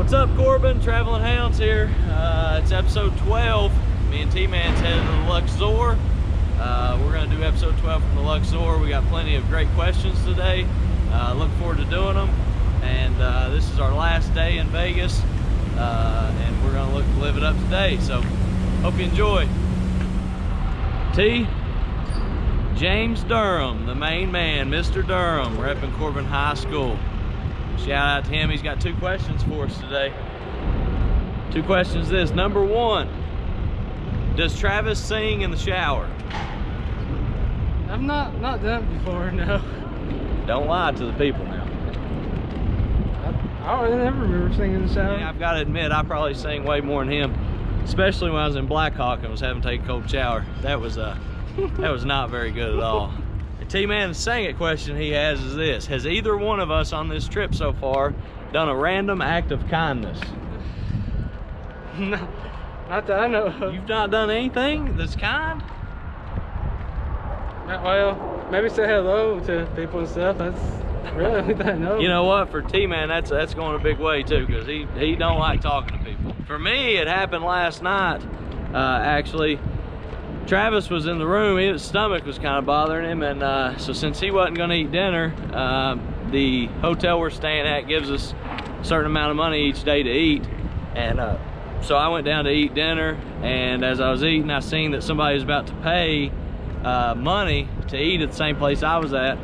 What's up, Corbin? Traveling Hounds here. It's episode 12. Me and T-Man's headed to the Luxor. We're going to do episode 12 from the Luxor. We got plenty of great questions today. Look forward to doing them. And this is our last day in Vegas. And we're going to live it up today. So, hope you enjoy. T. James Durham, the main man, Mr. Durham, repping Corbin High School. Shout out to him. He's got 2 questions for us today. 2 questions this. Number 1, does Travis sing in the shower? I've not done it before, no. Don't lie to the people now. I don't never remember singing in the shower. Yeah, I've got to admit, I probably sang way more than him, especially when I was in Blackhawk and was having to take a cold shower. That was not very good at all. The T-Man, the second question he has is this: has either one of us on this trip so far done a random act of kindness? No, not that I know of. You've not done anything that's kind? Well, maybe say hello to people and stuff. That's really the only thing I know. You know what? For T-Man, that's going a big way too, because he don't like talking to people. For me, it happened last night. Actually, Travis was in the room. His stomach was kind of bothering him, and so since he wasn't going to eat dinner, the hotel we're staying at gives us a certain amount of money each day to eat, and so I went down to eat dinner, and as I was eating, I seen that somebody was about to pay money to eat at the same place I was at.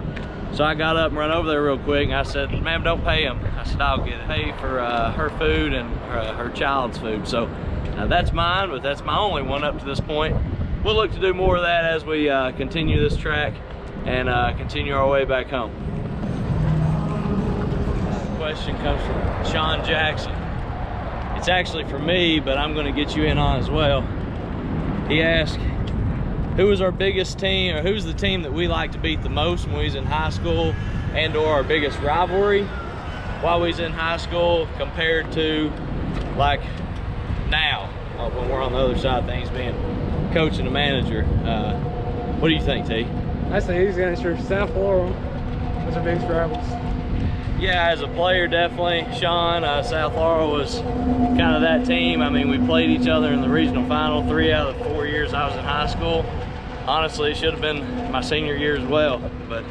So I got up and run over there real quick, and I said, "Ma'am, don't pay him." I said, "I'll get it. Pay for her food and her child's food." So that's mine, but that's my only one up to this point. We'll look to do more of that as we continue this track and continue our way back home. The question comes from Sean Jackson. It's actually for me, but I'm going to get you in on as well. He asked, who was our biggest team, or who's the team that we like to beat the most when we was in high school, and or our biggest rivalry while we was in high school compared to like now when we're on the other side of things, being coach and a manager. What do you think, T? I say he's going to answer South Florida. Those are biggest rivals. Yeah, as a player, definitely. Sean, South Laurel was kind of that team. I mean, we played each other in the regional final 3 out of the 4 years I was in high school. Honestly, it should have been my senior year as well, but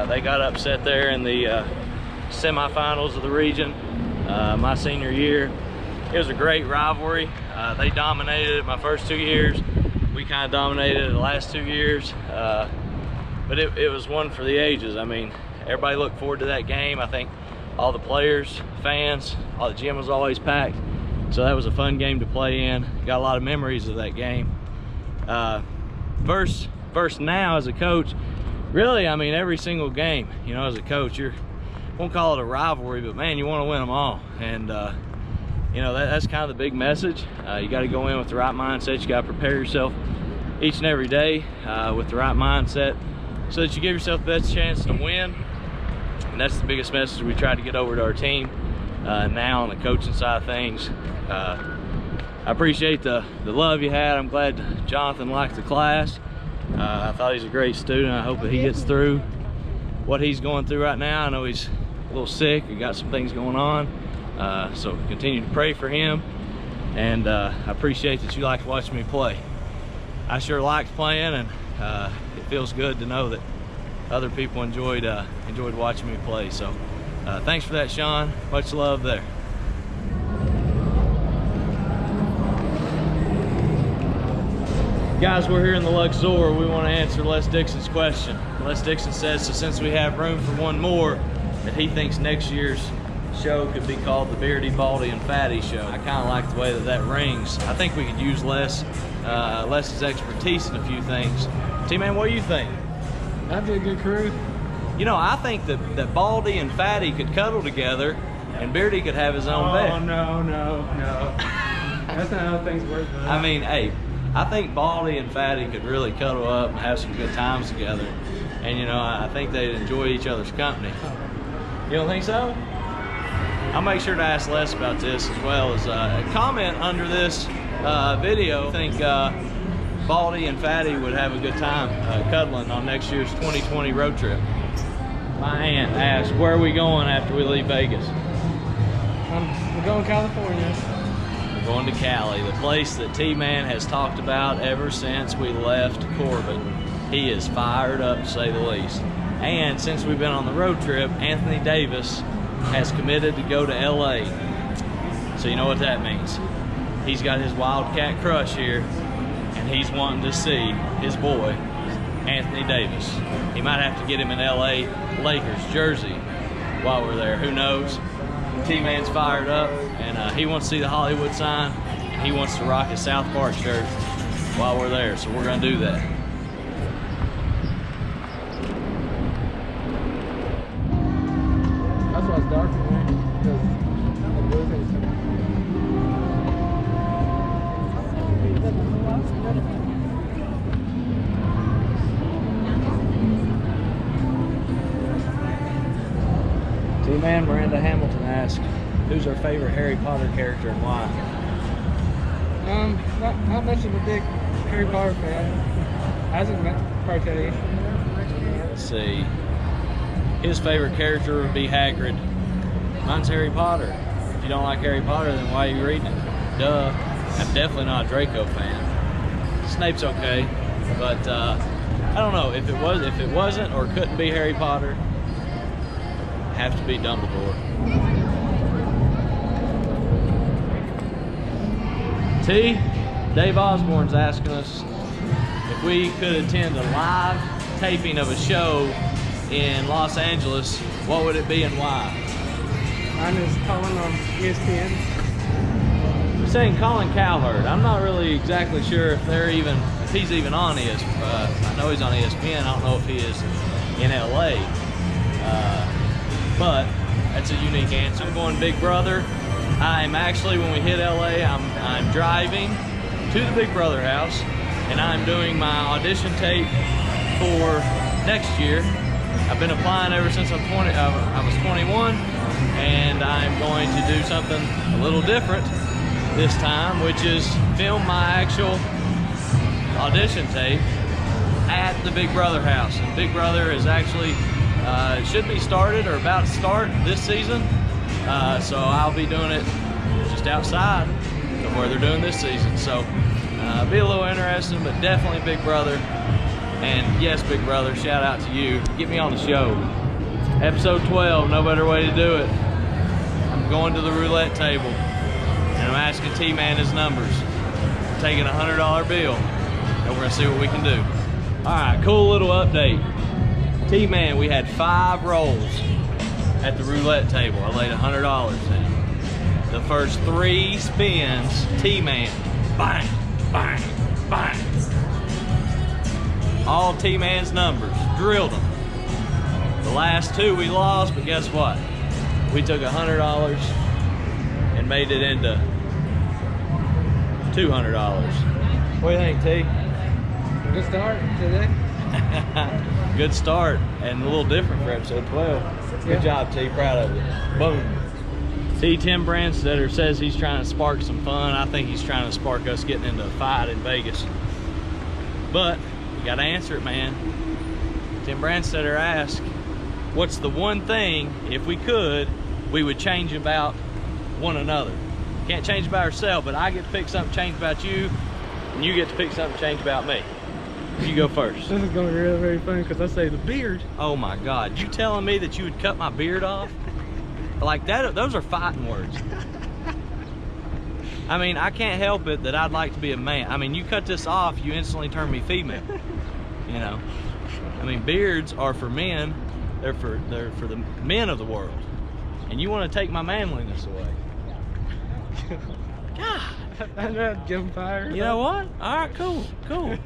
they got upset there in the semifinals of the region my senior year. It was a great rivalry. They dominated it my first 2 years. We kind of dominated it the last 2 years, but it was one for the ages. I mean, everybody looked forward to that game. I think all the players, fans, all the gym was always packed. So that was a fun game to play in. Got a lot of memories of that game. Versus now as a coach, really, I mean, every single game, you know, as a coach, won't call it a rivalry, but man, you want to win them all. And you know, that's kind of the big message. You got to go in with the right mindset. You got to prepare yourself each and every day with the right mindset so that you give yourself the best chance to win. And that's the biggest message we try to get over to our team now on the coaching side of things. I appreciate the love you had. I'm glad Jonathan liked the class. I thought he's a great student. I hope that he gets through what he's going through right now. I know he's a little sick. He got some things going on. So continue to pray for him, and I appreciate that you like watching me play. I sure liked playing, and it feels good to know that other people enjoyed watching me play. So thanks for that, Sean. Much love there. Guys, we're here in the Luxor. We want to answer Les Dixon's question. Les Dixon says, so since we have room for one more, that he thinks next year's show could be called the Beardy, Baldy, and Fatty Show. I kind of like the way that rings. I think we could use Les's expertise in a few things. T-Man, what do you think? That'd be a good crew. You know, I think that Baldy and Fatty could cuddle together, and Beardy could have his own bed. Oh, no. That's not how things work, though. I mean, hey, I think Baldy and Fatty could really cuddle up and have some good times together. And, you know, I think they'd enjoy each other's company. You don't think so? I'll make sure to ask Les about this, as well as a comment under this video. I think Baldy and Fatty would have a good time cuddling on next year's 2020 road trip. My aunt asked, where are we going after we leave Vegas? I'm We're going California. We're going to Cali, the place that T-Man has talked about ever since we left Corbin. He is fired up, to say the least. And since we've been on the road trip, Anthony Davis has committed to go to LA. So you know what that means. He's got his Wildcat crush here, and he's wanting to see his boy, Anthony Davis. He might have to get him an LA Lakers jersey while we're there, who knows. T-Man's fired up, and he wants to see the Hollywood sign, and he wants to rock his South Park shirt while we're there, so we're gonna do that. That's why it's dark in here, because the blue thing's T-Man, Miranda Hamilton asked, who's our favorite Harry Potter character and why? not much of a big Harry Potter fan. Hasn't met Partey. Let's see. His favorite character would be Hagrid. Mine's Harry Potter. If you don't like Harry Potter, then why are you reading it? Duh. I'm definitely not a Draco fan. Snape's okay, but I don't know. If it wasn't or couldn't be Harry Potter, have to be Dumbledore. T, Dave Osborne's asking us if we could attend a live taping of a show in Los Angeles, what would it be and why? Mine is Colin on ESPN. We're saying Colin Cowherd. I'm not really exactly sure if he's even on ESPN. I know he's on ESPN. I don't know if he is in LA. But that's a unique answer. I'm going Big Brother. I'm actually, when we hit LA, I'm driving to the Big Brother house, and I'm doing my audition tape for next year. I've been applying ever since I was 21, and I'm going to do something a little different this time, which is film my actual audition tape at the Big Brother house. And Big Brother is actually should be started or about to start this season, so I'll be doing it just outside of where they're doing this season. So be a little interesting, but definitely Big Brother. And yes, Big Brother, shout out to you. Get me on the show. Episode 12, no better way to do it. I'm going to the roulette table, and I'm asking T-Man his numbers. I'm taking a $100 bill, and we're gonna see what we can do. All right, cool little update. T-Man, we had 5 rolls at the roulette table. I laid $100 in. The first 3 spins, T-Man, bang, bang, bang. All T-Man's numbers, drilled them. The last 2 we lost, but guess what? We took $100 and made it into $200. What do you think, T? Good start today. Good start, and a little different for episode 12. Good job, T. Proud of you. Boom. T. Tim Brandstetter says he's trying to spark some fun. I think he's trying to spark us getting into a fight in Vegas. But you got to answer it, man. Tim Brandstetter asked, what's the one thing, if we could, we would change about one another? Can't change about ourselves, but I get to pick something change about you, and you get to pick something change about me. You go first. This is going to be really very funny because I say the beard. Oh my God, you telling me that you would cut my beard off? Like that, those are fighting words. I mean, I can't help it that I'd like to be a man. I mean, you cut this off, you instantly turn me female. You know? I mean, beards are for men. They're for the men of the world. And you want to take my manliness away. God. I'd rather give him fire. You know what? All right, cool, cool.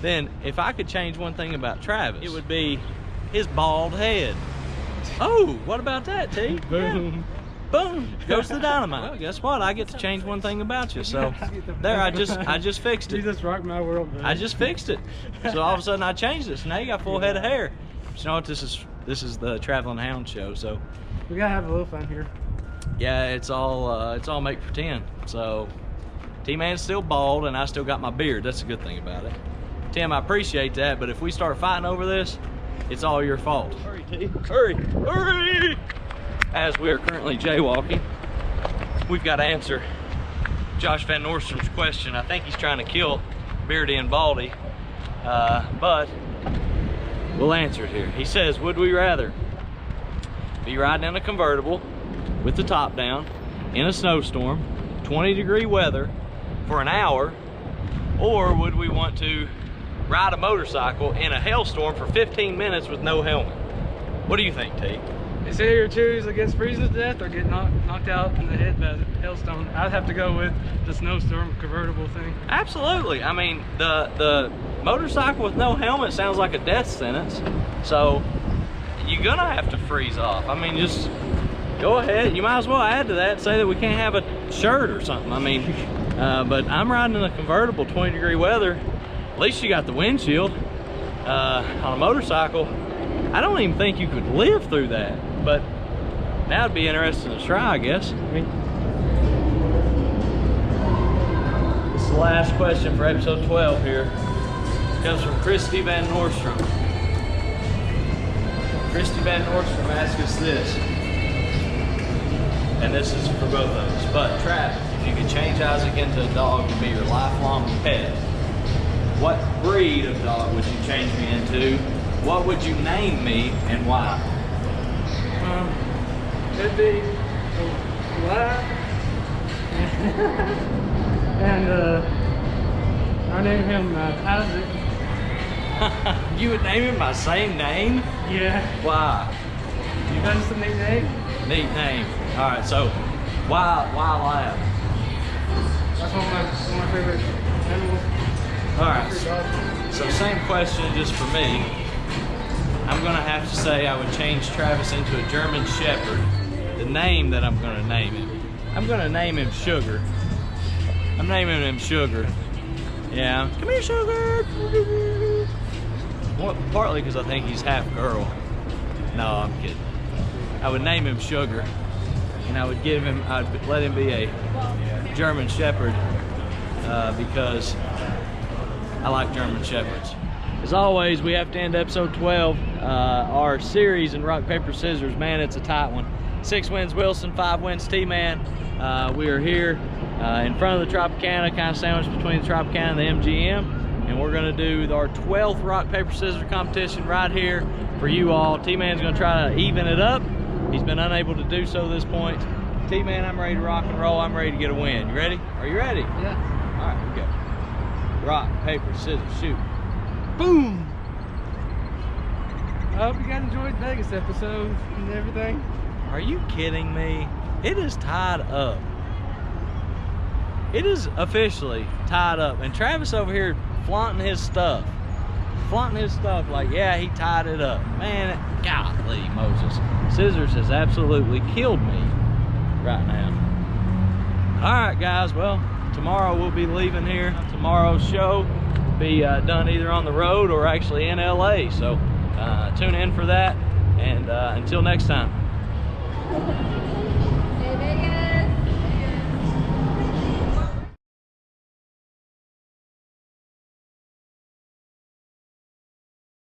Then, if I could change one thing about Travis, it would be his bald head. Oh, what about that, T? Boom. Yeah. Boom. Goes to the dynamite. Well, guess what? I get to change one thing about you. So, there, I just fixed it. You just rocked my world, man. I just fixed it. So all of a sudden I changed this. Now you got full head of hair. But you know what? This is the Traveling Hound show. So we gotta have a little fun here. yeah, it's all make pretend. So T-Man's still bald and I still got my beard. That's a good thing about it. Tim, I appreciate that, but if we start fighting over this, it's all your fault. Hurry, T. Hurry, hurry! As we are currently jaywalking we've got to answer Josh Van Nordstrom's question. I think he's trying to kill Beardy and Baldy, but we'll answer it here. He says, would we rather be riding in a convertible with the top down in a snowstorm, 20-degree weather for an hour, or would we want to ride a motorcycle in a hailstorm for 15 minutes with no helmet? What do you think, T? Is it your choose against freezing to death or get knocked out in the head by the hailstone? I'd have to go with the snowstorm convertible thing. Absolutely. I mean, the motorcycle with no helmet sounds like a death sentence. So you're gonna have to freeze off. I mean, just go ahead. You might as well add to that and say that we can't have a shirt or something. I mean, but I'm riding in a convertible, 20-degree weather. At least you got the windshield. On a motorcycle, I don't even think you could live through that. But that would be interesting to try, I guess. I mean, this is the last question for episode 12 here. It comes from Christy Van Nordstrom. Christy Van Nordstrom asked us this, and this is for both of us. But Travis, if you could change Isaac into a dog to be your lifelong pet, what breed of dog would you change me into? What would you name me and why? It'd be Lab. And I name him Isaac. You would name him my same name? Yeah. Why? You got us a neat name? Neat name. All right, so why Lab? That's one of my favorite animals. All right, so same question just for me. I'm gonna have to say I would change Travis into a German Shepherd. The name that I'm gonna name him, I'm gonna name him Sugar. I'm naming him Sugar. Yeah, come here, Sugar. Well, partly because I think he's half girl. No, I'm kidding. I would name him Sugar, and I would I'd let him be a German Shepherd because I like German Shepherds. As always, we have to end episode 12. Our series in rock, paper, scissors. Man, it's a tight one. 6 wins Wilson, 5 wins T-Man. We are here in front of the Tropicana, kind of sandwiched between the Tropicana and the MGM. And we're gonna do our 12th rock, paper, scissors competition right here for you all. T-Man's gonna try to even it up. He's been unable to do so at this point. T-Man, I'm ready to rock and roll. I'm ready to get a win. You ready? Are you ready? Yeah. All right, here we go. Rock, paper, scissors, shoot. Boom! I hope you guys enjoyed Vegas episode and everything. Are you kidding me? It is tied up. It is officially tied up. And Travis over here flaunting his stuff. Flaunting his stuff like, yeah, he tied it up. Man, golly Moses. Scissors has absolutely killed me right now. All right, guys. Well, tomorrow we'll be leaving here. Tomorrow's show will be done either on the road or actually in LA. So tune in for that. And until next time.